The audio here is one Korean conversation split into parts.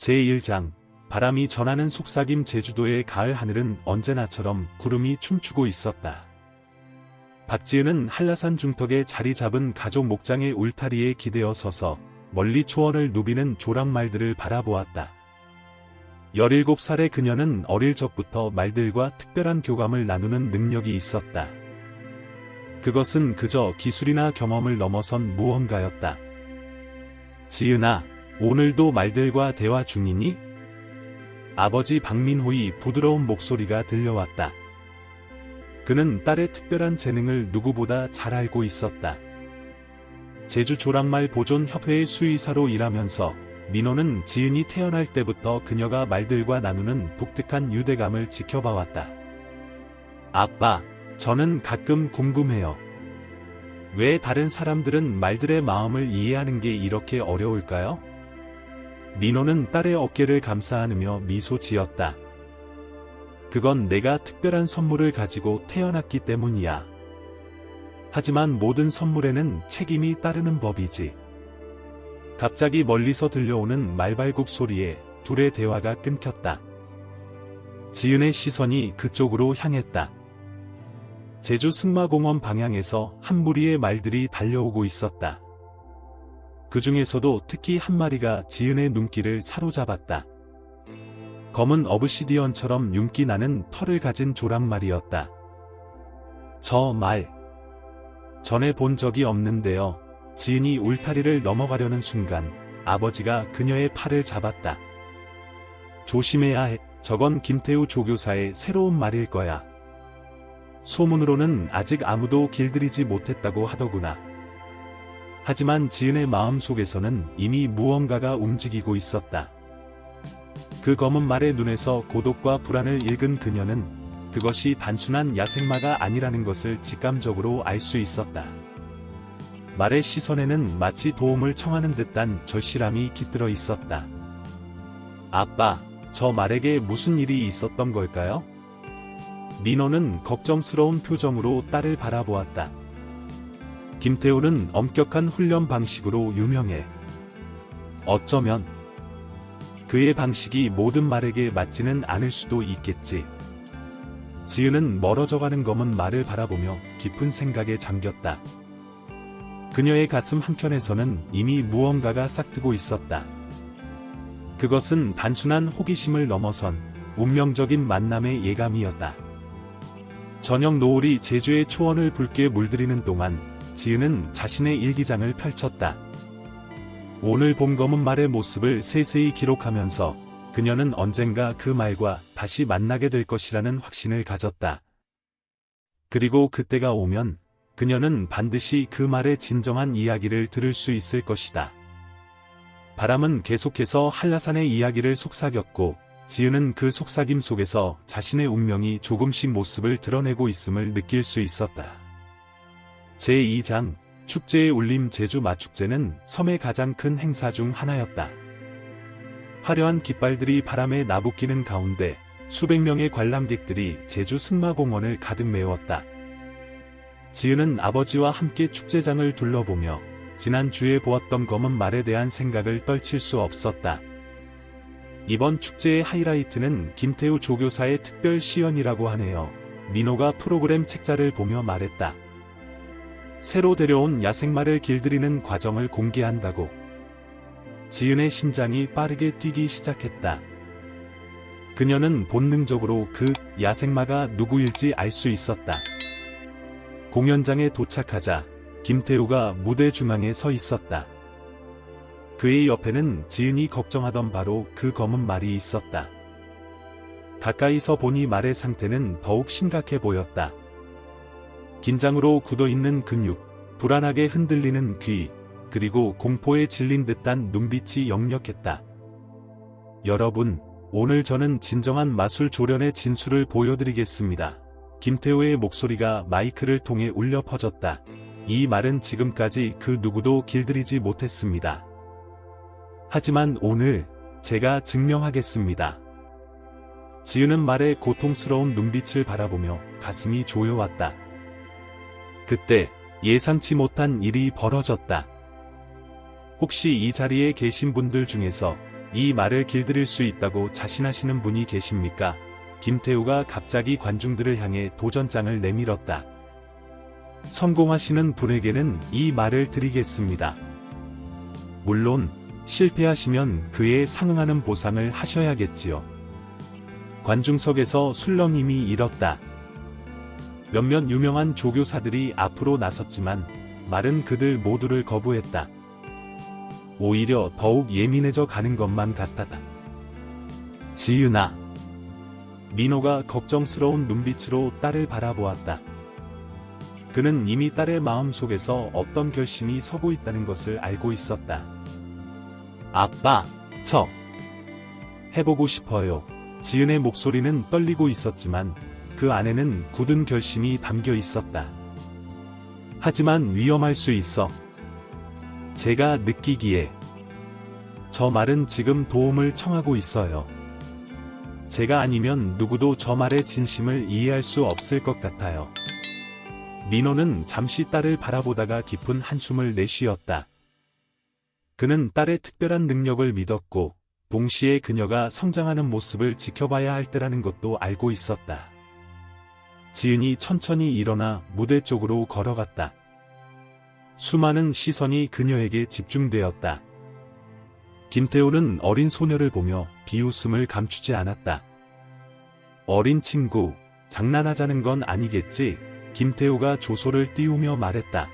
제1장 바람이 전하는 속삭임. 제주도의 가을 하늘은 언제나처럼 구름이 춤추고 있었다. 박지은은 한라산 중턱에 자리 잡은 가족 목장의 울타리에 기대어 서서 멀리 초원을 누비는 조랑말들을 바라보았다. 17살의 그녀는 어릴 적부터 말들과 특별한 교감을 나누는 능력이 있었다. 그것은 그저 기술이나 경험을 넘어선 무언가였다. 지은아, 오늘도 말들과 대화 중이니? 아버지 박민호의 부드러운 목소리가 들려왔다. 그는 딸의 특별한 재능을 누구보다 잘 알고 있었다. 제주 조랑말 보존협회의 수의사로 일하면서 민호는 지은이 태어날 때부터 그녀가 말들과 나누는 독특한 유대감을 지켜봐왔다. 아빠, 저는 가끔 궁금해요. 왜 다른 사람들은 말들의 마음을 이해하는 게 이렇게 어려울까요? 민호는 딸의 어깨를 감싸 안으며 미소 지었다. 그건 내가 특별한 선물을 가지고 태어났기 때문이야. 하지만 모든 선물에는 책임이 따르는 법이지. 갑자기 멀리서 들려오는 말발굽 소리에 둘의 대화가 끊겼다. 지은의 시선이 그쪽으로 향했다. 제주 승마공원 방향에서 한 무리의 말들이 달려오고 있었다. 그 중에서도 특히 한 마리가 지은의 눈길을 사로잡았다. 검은 어브시디언처럼 윤기 나는 털을 가진 조랑말이었다. 저 말, 전에 본 적이 없는데요. 지은이 울타리를 넘어가려는 순간 아버지가 그녀의 팔을 잡았다. 조심해야 해. 저건 김태우 조교사의 새로운 말일 거야. 소문으로는 아직 아무도 길들이지 못했다고 하더구나. 하지만 지은의 마음속에서는 이미 무언가가 움직이고 있었다. 그 검은 말의 눈에서 고독과 불안을 읽은 그녀는 그것이 단순한 야생마가 아니라는 것을 직감적으로 알 수 있었다. 말의 시선에는 마치 도움을 청하는 듯한 절실함이 깃들어 있었다. 아빠, 저 말에게 무슨 일이 있었던 걸까요? 민호는 걱정스러운 표정으로 딸을 바라보았다. 김태우는 엄격한 훈련 방식으로 유명해. 어쩌면 그의 방식이 모든 말에게 맞지는 않을 수도 있겠지. 지은은 멀어져가는 검은 말을 바라보며 깊은 생각에 잠겼다. 그녀의 가슴 한켠에서는 이미 무언가가 싹트고 있었다. 그것은 단순한 호기심을 넘어선 운명적인 만남의 예감이었다. 저녁 노을이 제주의 초원을 붉게 물들이는 동안 지은은 자신의 일기장을 펼쳤다. 오늘 본 검은 말의 모습을 세세히 기록하면서 그녀는 언젠가 그 말과 다시 만나게 될 것이라는 확신을 가졌다. 그리고 그때가 오면 그녀는 반드시 그 말의 진정한 이야기를 들을 수 있을 것이다. 바람은 계속해서 한라산의 이야기를 속삭였고 지은은 그 속삭임 속에서 자신의 운명이 조금씩 모습을 드러내고 있음을 느낄 수 있었다. 제2장 축제의 울림. 제주 마축제는 섬의 가장 큰 행사 중 하나였다. 화려한 깃발들이 바람에 나부끼는 가운데 수백 명의 관람객들이 제주 승마공원을 가득 메웠다. 지은은 아버지와 함께 축제장을 둘러보며 지난주에 보았던 검은 말에 대한 생각을 떨칠 수 없었다. 이번 축제의 하이라이트는 김태우 조교사의 특별 시연이라고 하네요. 민호가 프로그램 책자를 보며 말했다. 새로 데려온 야생마를 길들이는 과정을 공개한다고. 지은의 심장이 빠르게 뛰기 시작했다. 그녀는 본능적으로 그 야생마가 누구일지 알 수 있었다. 공연장에 도착하자 김태우가 무대 중앙에 서 있었다. 그의 옆에는 지은이 걱정하던 바로 그 검은 말이 있었다. 가까이서 보니 말의 상태는 더욱 심각해 보였다. 긴장으로 굳어있는 근육, 불안하게 흔들리는 귀, 그리고 공포에 질린 듯한 눈빛이 역력했다. 여러분, 오늘 저는 진정한 마술 조련의 진수를 보여드리겠습니다. 김태우의 목소리가 마이크를 통해 울려 퍼졌다. 이 말은 지금까지 그 누구도 길들이지 못했습니다. 하지만 오늘 제가 증명하겠습니다. 지은은 말의 고통스러운 눈빛을 바라보며 가슴이 조여왔다. 그때 예상치 못한 일이 벌어졌다. 혹시 이 자리에 계신 분들 중에서 이 말을 길들일 수 있다고 자신하시는 분이 계십니까? 김태우가 갑자기 관중들을 향해 도전장을 내밀었다. 성공하시는 분에게는 이 말을 드리겠습니다. 물론 실패하시면 그에 상응하는 보상을 하셔야겠지요. 관중석에서 술렁임이 일었다. 몇몇 유명한 조교사들이 앞으로 나섰지만 말은 그들 모두를 거부했다. 오히려 더욱 예민해져 가는 것만 같았다. 지은아. 민호가 걱정스러운 눈빛으로 딸을 바라보았다. 그는 이미 딸의 마음속에서 어떤 결심이 서고 있다는 것을 알고 있었다. 아빠, 저 해보고 싶어요. 지은의 목소리는 떨리고 있었지만 그 안에는 굳은 결심이 담겨 있었다. 하지만 위험할 수 있어. 제가 느끼기에 저 말은 지금 도움을 청하고 있어요. 제가 아니면 누구도 저 말의 진심을 이해할 수 없을 것 같아요. 민호는 잠시 딸을 바라보다가 깊은 한숨을 내쉬었다. 그는 딸의 특별한 능력을 믿었고 동시에 그녀가 성장하는 모습을 지켜봐야 할 때라는 것도 알고 있었다. 지은이 천천히 일어나 무대 쪽으로 걸어갔다. 수많은 시선이 그녀에게 집중되었다. 김태우는 어린 소녀를 보며 비웃음을 감추지 않았다. 어린 친구, 장난하자는 건 아니겠지? 김태우가 조소를 띄우며 말했다.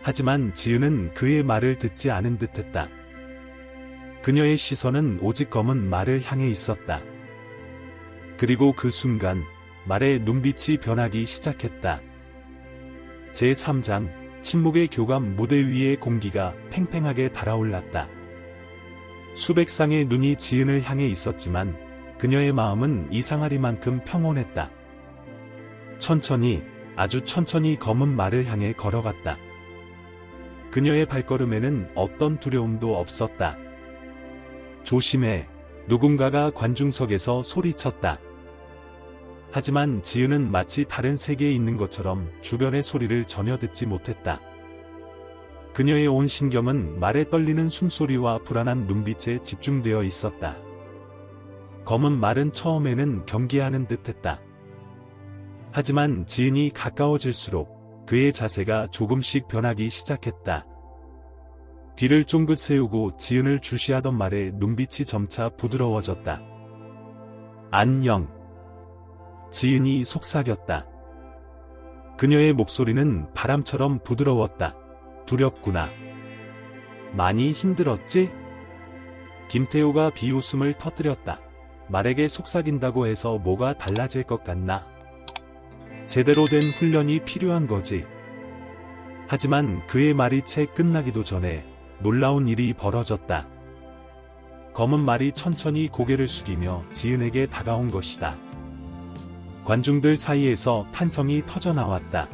하지만 지은은 그의 말을 듣지 않은 듯했다. 그녀의 시선은 오직 검은 말을 향해 있었다. 그리고 그 순간 말의 눈빛이 변하기 시작했다. 제3장 침묵의 교감. 무대 위의 공기가 팽팽하게 달아올랐다. 수백 쌍의 눈이 지은을 향해 있었지만 그녀의 마음은 이상하리만큼 평온했다. 천천히, 아주 천천히 검은 말을 향해 걸어갔다. 그녀의 발걸음에는 어떤 두려움도 없었다. 조심해. 누군가가 관중석에서 소리쳤다. 하지만 지은은 마치 다른 세계에 있는 것처럼 주변의 소리를 전혀 듣지 못했다. 그녀의 온 신경은 말에 떨리는 숨소리와 불안한 눈빛에 집중되어 있었다. 검은 말은 처음에는 경계하는 듯했다. 하지만 지은이 가까워질수록 그의 자세가 조금씩 변하기 시작했다. 귀를 쫑긋 세우고 지은을 주시하던 말에 눈빛이 점차 부드러워졌다. 안녕. 지은이 속삭였다. 그녀의 목소리는 바람처럼 부드러웠다. 두렵구나. 많이 힘들었지? 김태우가 비웃음을 터뜨렸다. 말에게 속삭인다고 해서 뭐가 달라질 것 같나? 제대로 된 훈련이 필요한 거지. 하지만 그의 말이 채 끝나기도 전에 놀라운 일이 벌어졌다. 검은 말이 천천히 고개를 숙이며 지은에게 다가온 것이다. 관중들 사이에서 탄성이 터져나왔다.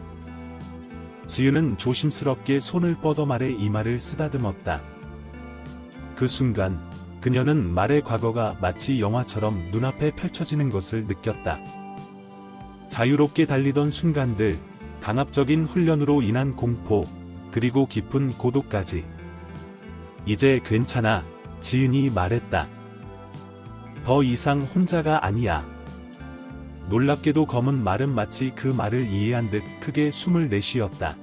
지은은 조심스럽게 손을 뻗어 말의 이마를 쓰다듬었다. 그 순간 그녀는 말의 과거가 마치 영화처럼 눈앞에 펼쳐지는 것을 느꼈다. 자유롭게 달리던 순간들, 강압적인 훈련으로 인한 공포, 그리고 깊은 고독까지. 이제 괜찮아, 지은이 말했다. 더 이상 혼자가 아니야. 놀랍게도 검은 말은 마치 그 말을 이해한 듯 크게 숨을 내쉬었다.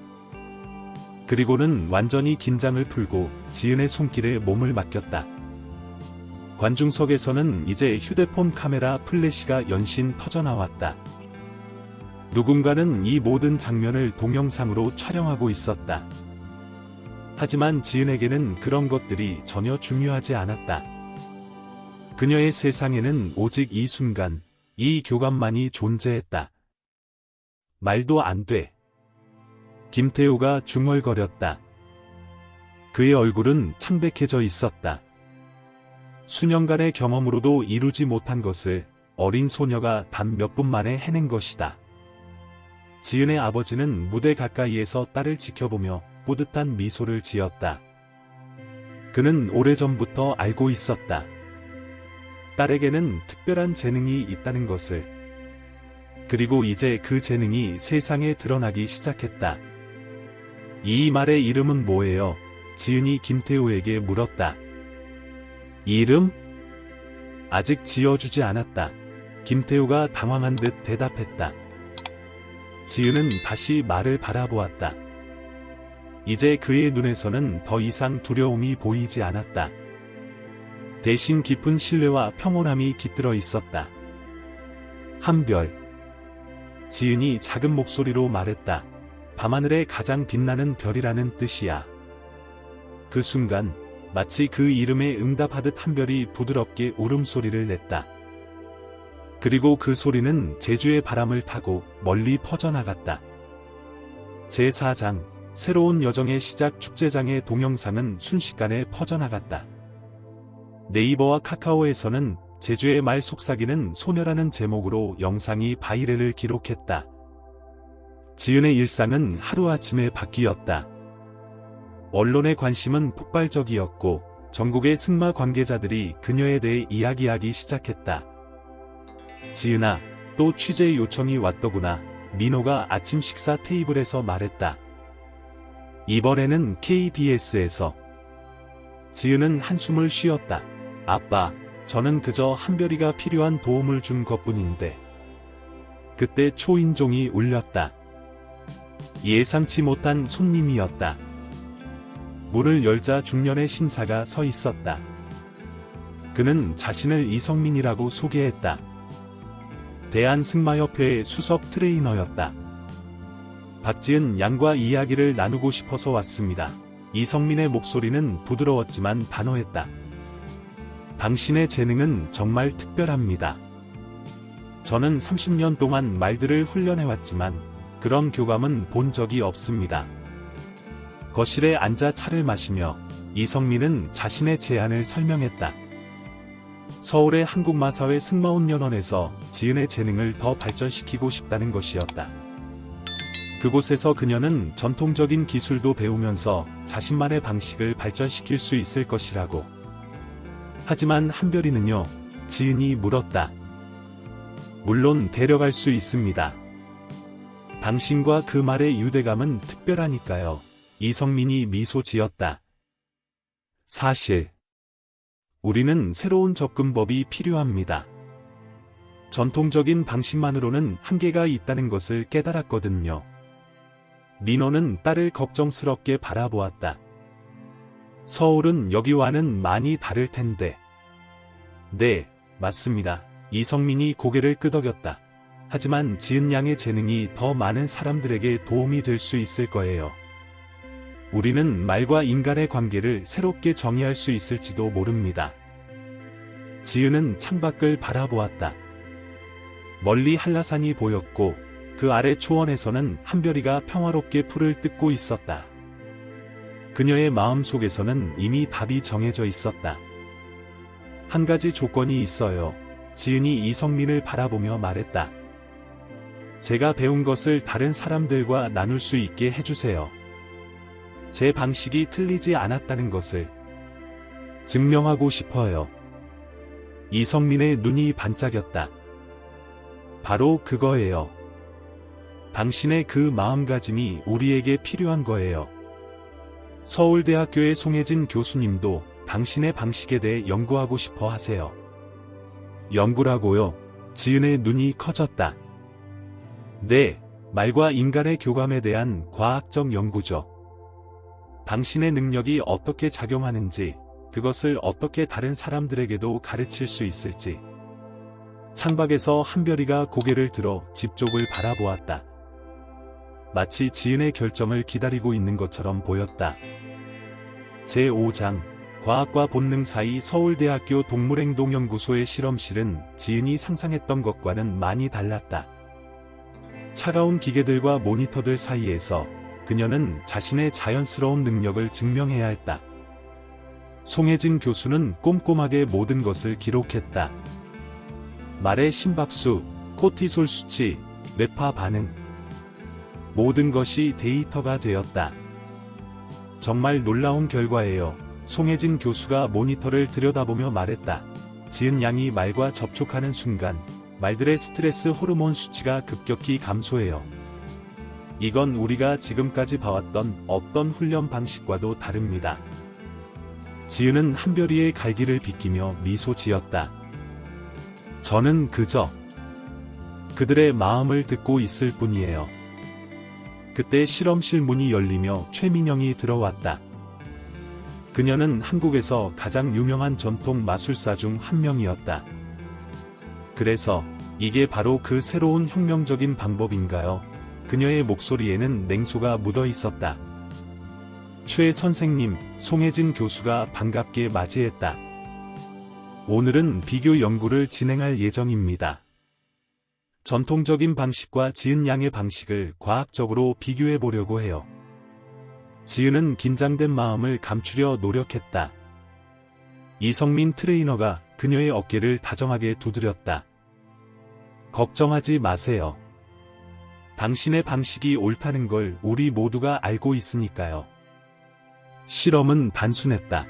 그리고는 완전히 긴장을 풀고 지은의 손길에 몸을 맡겼다. 관중석에서는 이제 휴대폰 카메라 플래시가 연신 터져나왔다. 누군가는 이 모든 장면을 동영상으로 촬영하고 있었다. 하지만 지은에게는 그런 것들이 전혀 중요하지 않았다. 그녀의 세상에는 오직 이 순간, 이 교감만이 존재했다. 말도 안 돼. 김태우가 중얼거렸다. 그의 얼굴은 창백해져 있었다. 수년간의 경험으로도 이루지 못한 것을 어린 소녀가 단 몇 분 만에 해낸 것이다. 지은의 아버지는 무대 가까이에서 딸을 지켜보며 뿌듯한 미소를 지었다. 그는 오래전부터 알고 있었다. 딸에게는 특별한 재능이 있다는 것을. 그리고 이제 그 재능이 세상에 드러나기 시작했다. 이 말의 이름은 뭐예요? 지은이 김태우에게 물었다. 이름? 아직 지어주지 않았다. 김태우가 당황한 듯 대답했다. 지은은 다시 말을 바라보았다. 이제 그의 눈에서는 더 이상 두려움이 보이지 않았다. 대신 깊은 신뢰와 평온함이 깃들어 있었다. 한별. 지은이 작은 목소리로 말했다. 밤하늘의 가장 빛나는 별이라는 뜻이야. 그 순간 마치 그 이름에 응답하듯 한별이 부드럽게 울음소리를 냈다. 그리고 그 소리는 제주의 바람을 타고 멀리 퍼져나갔다. 제4장 새로운 여정의 시작 축제장의 동영상은 순식간에 퍼져나갔다. 네이버와 카카오에서는 제주의 말 속삭이는 소녀라는 제목으로 영상이 바이럴을 기록했다. 지은의 일상은 하루아침에 바뀌었다. 언론의 관심은 폭발적이었고 전국의 승마 관계자들이 그녀에 대해 이야기하기 시작했다. 지은아, 또 취재 요청이 왔더구나. 민호가 아침 식사 테이블에서 말했다. 이번에는 KBS에서. 지은은 한숨을 쉬었다. 아빠, 저는 그저 한별이가 필요한 도움을 준 것뿐인데. 그때 초인종이 울렸다. 예상치 못한 손님이었다. 문을 열자 중년의 신사가 서 있었다. 그는 자신을 이성민이라고 소개했다. 대한승마협회의 수석 트레이너였다. 박지은 양과 이야기를 나누고 싶어서 왔습니다. 이성민의 목소리는 부드러웠지만 단호했다. 당신의 재능은 정말 특별합니다. 저는 30년 동안 말들을 훈련해왔지만 그런 교감은 본 적이 없습니다. 거실에 앉아 차를 마시며 이성민은 자신의 제안을 설명했다. 서울의 한국마사회 승마훈련원에서 지은의 재능을 더 발전시키고 싶다는 것이었다. 그곳에서 그녀는 전통적인 기술도 배우면서 자신만의 방식을 발전시킬 수 있을 것이라고. 하지만 한별이는요? 지은이 물었다. 물론 데려갈 수 있습니다. 당신과 그 말의 유대감은 특별하니까요. 이성민이 미소 지었다. 사실 우리는 새로운 접근법이 필요합니다. 전통적인 방식만으로는 한계가 있다는 것을 깨달았거든요. 민호는 딸을 걱정스럽게 바라보았다. 서울은 여기와는 많이 다를 텐데. 네, 맞습니다. 이성민이 고개를 끄덕였다. 하지만 지은 양의 재능이 더 많은 사람들에게 도움이 될 수 있을 거예요. 우리는 말과 인간의 관계를 새롭게 정의할 수 있을지도 모릅니다. 지은은 창밖을 바라보았다. 멀리 한라산이 보였고 그 아래 초원에서는 한별이가 평화롭게 풀을 뜯고 있었다. 그녀의 마음속에서는 이미 답이 정해져 있었다. 한 가지 조건이 있어요. 지은이 이성민을 바라보며 말했다. 제가 배운 것을 다른 사람들과 나눌 수 있게 해주세요. 제 방식이 틀리지 않았다는 것을 증명하고 싶어요. 이성민의 눈이 반짝였다. 바로 그거예요. 당신의 그 마음가짐이 우리에게 필요한 거예요. 서울대학교의 송혜진 교수님도 당신의 방식에 대해 연구하고 싶어 하세요. 연구라고요? 지은의 눈이 커졌다. 네, 말과 인간의 교감에 대한 과학적 연구죠. 당신의 능력이 어떻게 작용하는지, 그것을 어떻게 다른 사람들에게도 가르칠 수 있을지. 창밖에서 한별이가 고개를 들어 집 쪽을 바라보았다. 마치 지은의 결정을 기다리고 있는 것처럼 보였다. 제5장 과학과 본능 사이. 서울대학교 동물행동연구소의 실험실은 지은이 상상했던 것과는 많이 달랐다. 차가운 기계들과 모니터들 사이에서 그녀는 자신의 자연스러운 능력을 증명해야 했다. 송혜진 교수는 꼼꼼하게 모든 것을 기록했다. 말의 심박수, 코티솔 수치, 뇌파 반응. 모든 것이 데이터가 되었다. 정말 놀라운 결과예요. 송혜진 교수가 모니터를 들여다보며 말했다. 지은 양이 말과 접촉하는 순간 말들의 스트레스 호르몬 수치가 급격히 감소해요. 이건 우리가 지금까지 봐왔던 어떤 훈련 방식과도 다릅니다. 지은은 한별이의 갈기를 비끼며 미소 지었다. 저는 그저 그들의 마음을 듣고 있을 뿐이에요. 그때 실험실 문이 열리며 최민영이 들어왔다. 그녀는 한국에서 가장 유명한 전통 마술사 중 한 명이었다. 그래서 이게 바로 그 새로운 혁명적인 방법인가요? 그녀의 목소리에는 냉소가 묻어 있었다. 최 선생님, 송혜진 교수가 반갑게 맞이했다. 오늘은 비교 연구를 진행할 예정입니다. 전통적인 방식과 지은 양의 방식을 과학적으로 비교해 보려고 해요. 지은은 긴장된 마음을 감추려 노력했다. 이성민 트레이너가 그녀의 어깨를 다정하게 두드렸다. 걱정하지 마세요. 당신의 방식이 옳다는 걸 우리 모두가 알고 있으니까요. 실험은 단순했다.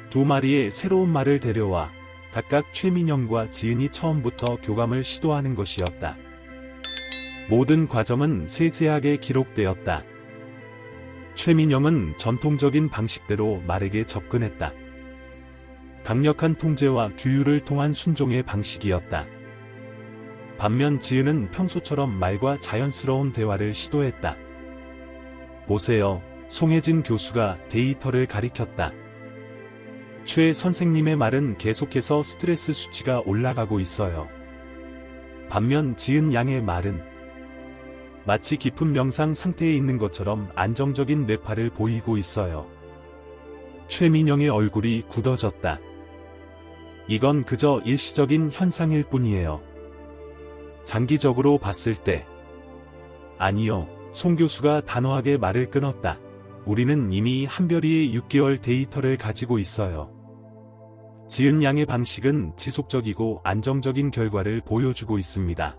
두 마리의 새로운 말을 데려와 각각 최민영과 지은이 처음부터 교감을 시도하는 것이었다. 모든 과정은 세세하게 기록되었다. 최민영은 전통적인 방식대로 말에게 접근했다. 강력한 통제와 규율을 통한 순종의 방식이었다. 반면 지은은 평소처럼 말과 자연스러운 대화를 시도했다. 보세요, 송혜진 교수가 데이터를 가리켰다. 최 선생님의 말은 계속해서 스트레스 수치가 올라가고 있어요. 반면 지은 양의 말은 마치 깊은 명상 상태에 있는 것처럼 안정적인 뇌파를 보이고 있어요. 최민영의 얼굴이 굳어졌다. 이건 그저 일시적인 현상일 뿐이에요. 장기적으로 봤을 때. 아니요, 송 교수가 단호하게 말을 끊었다. 우리는 이미 한별이의 6개월 데이터를 가지고 있어요. 지은 양의 방식은 지속적이고 안정적인 결과를 보여주고 있습니다.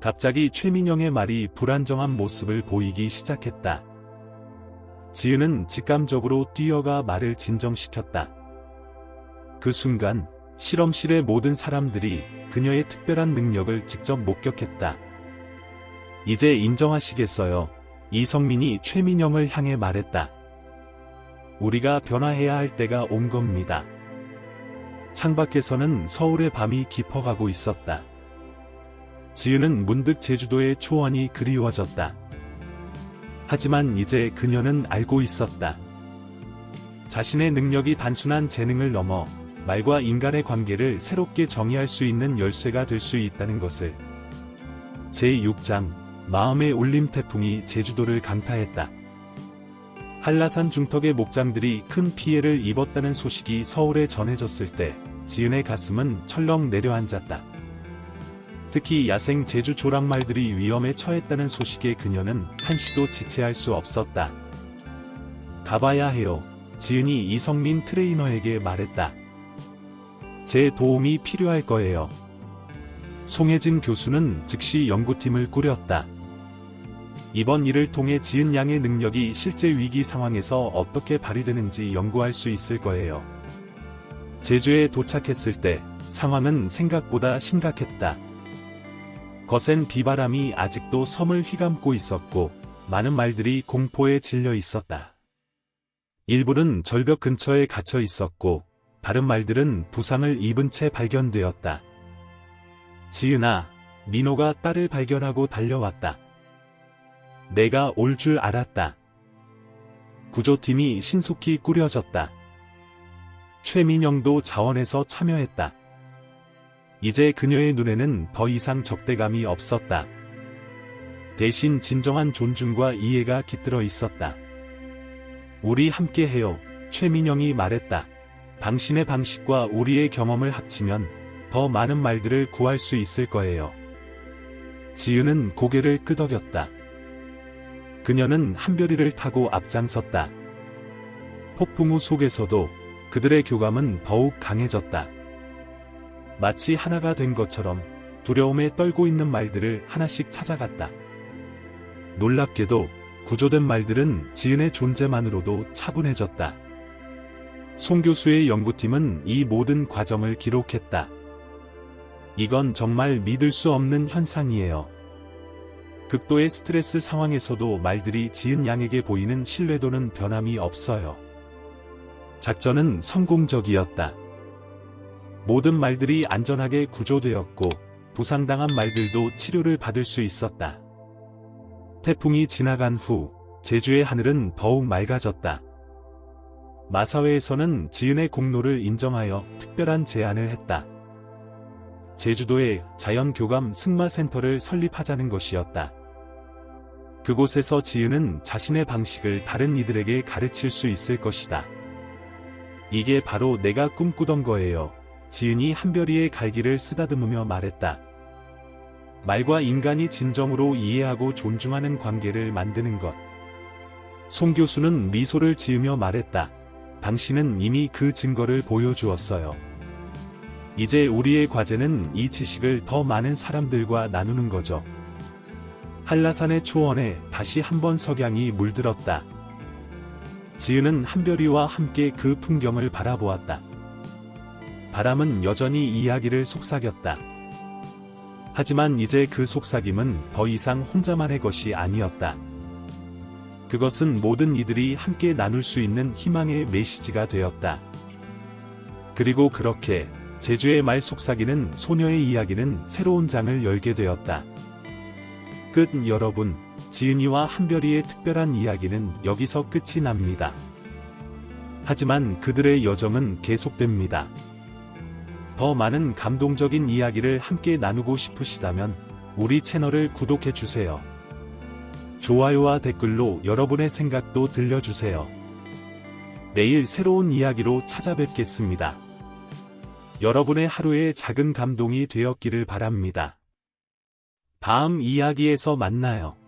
갑자기 최민영의 말이 불안정한 모습을 보이기 시작했다. 지은은 직감적으로 뛰어가 말을 진정시켰다. 그 순간 실험실의 모든 사람들이 그녀의 특별한 능력을 직접 목격했다. 이제 인정하시겠어요? 이성민이 최민영을 향해 말했다. 우리가 변화해야 할 때가 온 겁니다. 창밖에서는 서울의 밤이 깊어가고 있었다. 지은은 문득 제주도의 초원이 그리워졌다. 하지만 이제 그녀는 알고 있었다. 자신의 능력이 단순한 재능을 넘어 말과 인간의 관계를 새롭게 정의할 수 있는 열쇠가 될 수 있다는 것을. 제6장 마음의 울림 태풍이 제주도를 강타했다. 한라산 중턱의 목장들이 큰 피해를 입었다는 소식이 서울에 전해졌을 때 지은의 가슴은 철렁 내려앉았다. 특히 야생 제주 조랑말들이 위험에 처했다는 소식에 그녀는 한시도 지체할 수 없었다. 가봐야 해요. 지은이 이성민 트레이너에게 말했다. 제 도움이 필요할 거예요. 송혜진 교수는 즉시 연구팀을 꾸렸다. 이번 일을 통해 지은 양의 능력이 실제 위기 상황에서 어떻게 발휘되는지 연구할 수 있을 거예요. 제주에 도착했을 때 상황은 생각보다 심각했다. 거센 비바람이 아직도 섬을 휘감고 있었고 많은 말들이 공포에 질려 있었다. 일부는 절벽 근처에 갇혀 있었고 다른 말들은 부상을 입은 채 발견되었다. 지은아, 민호가 딸을 발견하고 달려왔다. 내가 올 줄 알았다. 구조팀이 신속히 꾸려졌다. 최민영도 자원해서 참여했다. 이제 그녀의 눈에는 더 이상 적대감이 없었다. 대신 진정한 존중과 이해가 깃들어 있었다. 우리 함께 해요, 최민영이 말했다. 당신의 방식과 우리의 경험을 합치면 더 많은 말들을 구할 수 있을 거예요. 지은은 고개를 끄덕였다. 그녀는 한별이를 타고 앞장섰다. 폭풍 우 속에서도 그들의 교감은 더욱 강해졌다. 마치 하나가 된 것처럼 두려움에 떨고 있는 말들을 하나씩 찾아갔다. 놀랍게도 구조된 말들은 지은의 존재만으로도 차분해졌다. 송 교수의 연구팀은 이 모든 과정을 기록했다. 이건 정말 믿을 수 없는 현상이에요. 극도의 스트레스 상황에서도 말들이 지은 양에게 보이는 신뢰도는 변함이 없어요. 작전은 성공적이었다. 모든 말들이 안전하게 구조되었고 부상당한 말들도 치료를 받을 수 있었다. 태풍이 지나간 후 제주의 하늘은 더욱 맑아졌다. 마사회에서는 지은의 공로를 인정하여 특별한 제안을 했다. 제주도에 자연교감 승마센터를 설립하자는 것이었다. 그곳에서 지은은 자신의 방식을 다른 이들에게 가르칠 수 있을 것이다. 이게 바로 내가 꿈꾸던 거예요. 지은이 한별이의 갈기를 쓰다듬으며 말했다. 말과 인간이 진정으로 이해하고 존중하는 관계를 만드는 것. 송 교수는 미소를 지으며 말했다. 당신은 이미 그 증거를 보여주었어요. 이제 우리의 과제는 이 지식을 더 많은 사람들과 나누는 거죠. 한라산의 초원에 다시 한번 석양이 물들었다. 지은은 한별이와 함께 그 풍경을 바라보았다. 바람은 여전히 이야기를 속삭였다. 하지만 이제 그 속삭임은 더 이상 혼자만의 것이 아니었다. 그것은 모든 이들이 함께 나눌 수 있는 희망의 메시지가 되었다. 그리고 그렇게 제주의 말 속삭이는 소녀의 이야기는 새로운 장을 열게 되었다. 끝. 여러분, 지은이와 한별이의 특별한 이야기는 여기서 끝이 납니다. 하지만 그들의 여정은 계속됩니다. 더 많은 감동적인 이야기를 함께 나누고 싶으시다면 우리 채널을 구독해주세요. 좋아요와 댓글로 여러분의 생각도 들려주세요. 내일 새로운 이야기로 찾아뵙겠습니다. 여러분의 하루에 작은 감동이 되었기를 바랍니다. 다음 이야기에서 만나요.